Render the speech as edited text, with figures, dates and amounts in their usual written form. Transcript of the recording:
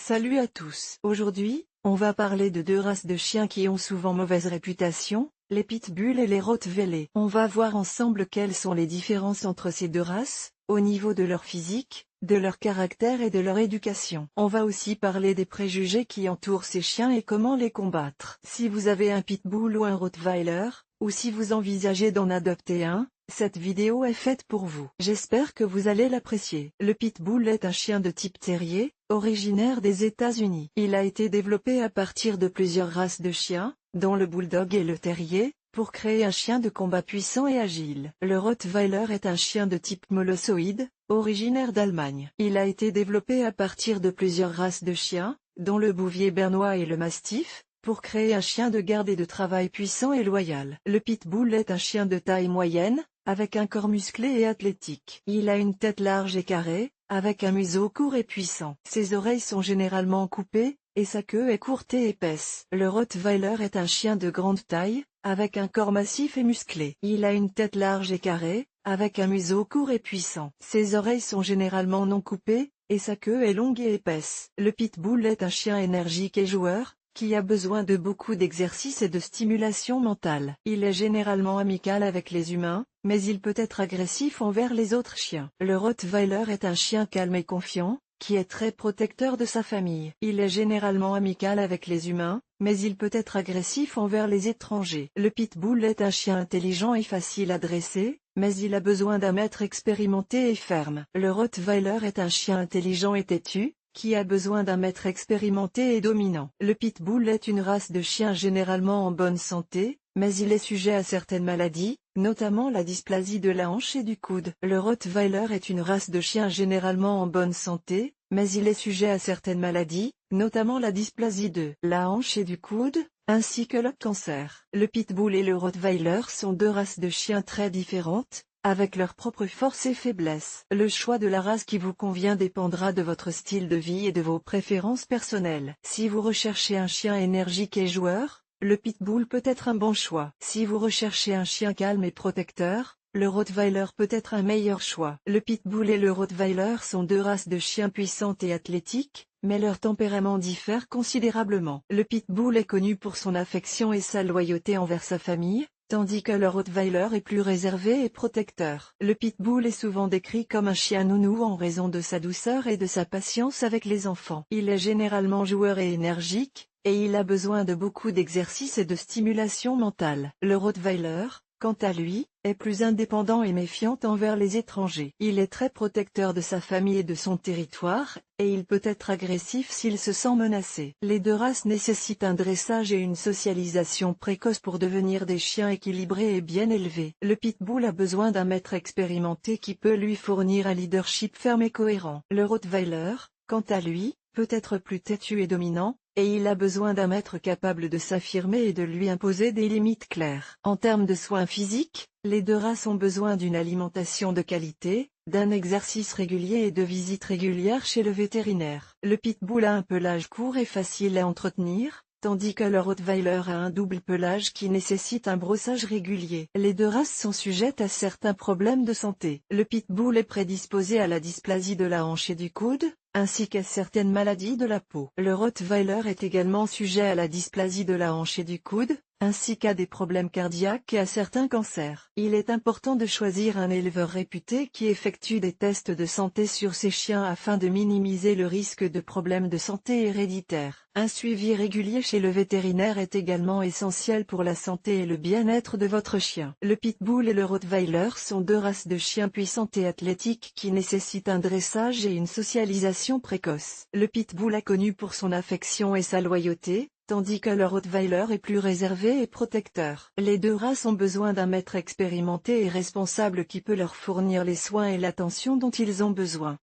Salut à tous. Aujourd'hui, on va parler de deux races de chiens qui ont souvent mauvaise réputation, les pitbulls et les rottweiler. On va voir ensemble quelles sont les différences entre ces deux races, au niveau de leur physique, de leur caractère et de leur éducation. On va aussi parler des préjugés qui entourent ces chiens et comment les combattre. Si vous avez un pitbull ou un rottweiler, ou si vous envisagez d'en adopter un, cette vidéo est faite pour vous. J'espère que vous allez l'apprécier. Le pitbull est un chien de type terrier, originaire des États-Unis. Il a été développé à partir de plusieurs races de chiens, dont le bulldog et le terrier, pour créer un chien de combat puissant et agile. Le rottweiler est un chien de type molossoïde, originaire d'Allemagne. Il a été développé à partir de plusieurs races de chiens, dont le bouvier bernois et le mastif, pour créer un chien de garde et de travail puissant et loyal. Le pitbull est un chien de taille moyenne, avec un corps musclé et athlétique. Il a une tête large et carrée, avec un museau court et puissant. Ses oreilles sont généralement coupées, et sa queue est courte et épaisse. Le rottweiler est un chien de grande taille, avec un corps massif et musclé. Il a une tête large et carrée, avec un museau court et puissant. Ses oreilles sont généralement non coupées, et sa queue est longue et épaisse. Le pitbull est un chien énergique et joueur, qui a besoin de beaucoup d'exercice et de stimulation mentale. Il est généralement amical avec les humains, mais il peut être agressif envers les autres chiens. Le rottweiler est un chien calme et confiant, qui est très protecteur de sa famille. Il est généralement amical avec les humains, mais il peut être agressif envers les étrangers. Le pitbull est un chien intelligent et facile à dresser, mais il a besoin d'un maître expérimenté et ferme. Le rottweiler est un chien intelligent et têtu, qui a besoin d'un maître expérimenté et dominant. Le pitbull est une race de chien généralement en bonne santé, mais il est sujet à certaines maladies, notamment la dysplasie de la hanche et du coude. Le rottweiler est une race de chien généralement en bonne santé, mais il est sujet à certaines maladies, notamment la dysplasie de la hanche et du coude, ainsi que le cancer. Le pitbull et le rottweiler sont deux races de chiens très différentes, avec leurs propres forces et faiblesses. Le choix de la race qui vous convient dépendra de votre style de vie et de vos préférences personnelles. Si vous recherchez un chien énergique et joueur, le pitbull peut être un bon choix. Si vous recherchez un chien calme et protecteur, le rottweiler peut être un meilleur choix. Le pitbull et le rottweiler sont deux races de chiens puissantes et athlétiques, mais leur tempérament diffère considérablement. Le pitbull est connu pour son affection et sa loyauté envers sa famille, tandis que le rottweiler est plus réservé et protecteur. Le pitbull est souvent décrit comme un chien nounou en raison de sa douceur et de sa patience avec les enfants. Il est généralement joueur et énergique, et il a besoin de beaucoup d'exercice et de stimulation mentale. Le rottweiler, quant à lui, est plus indépendant et méfiant envers les étrangers. Il est très protecteur de sa famille et de son territoire, et il peut être agressif s'il se sent menacé. Les deux races nécessitent un dressage et une socialisation précoce pour devenir des chiens équilibrés et bien élevés. Le pitbull a besoin d'un maître expérimenté qui peut lui fournir un leadership ferme et cohérent. Le rottweiler, quant à lui, peut être plus têtu et dominant, et il a besoin d'un maître capable de s'affirmer et de lui imposer des limites claires. En termes de soins physiques, les deux races ont besoin d'une alimentation de qualité, d'un exercice régulier et de visites régulières chez le vétérinaire. Le pitbull a un pelage court et facile à entretenir, tandis que le rottweiler a un double pelage qui nécessite un brossage régulier. Les deux races sont sujettes à certains problèmes de santé. Le pitbull est prédisposé à la dysplasie de la hanche et du coude, ainsi qu'à certaines maladies de la peau. Le rottweiler est également sujet à la dysplasie de la hanche et du coude, ainsi qu'à des problèmes cardiaques et à certains cancers. Il est important de choisir un éleveur réputé qui effectue des tests de santé sur ces chiens afin de minimiser le risque de problèmes de santé héréditaires. Un suivi régulier chez le vétérinaire est également essentiel pour la santé et le bien-être de votre chien. Le pitbull et le rottweiler sont deux races de chiens puissantes et athlétiques qui nécessitent un dressage et une socialisation précoce. Le pitbull est connu pour son affection et sa loyauté, tandis que le rottweiler est plus réservé et protecteur. Les deux races ont besoin d'un maître expérimenté et responsable qui peut leur fournir les soins et l'attention dont ils ont besoin.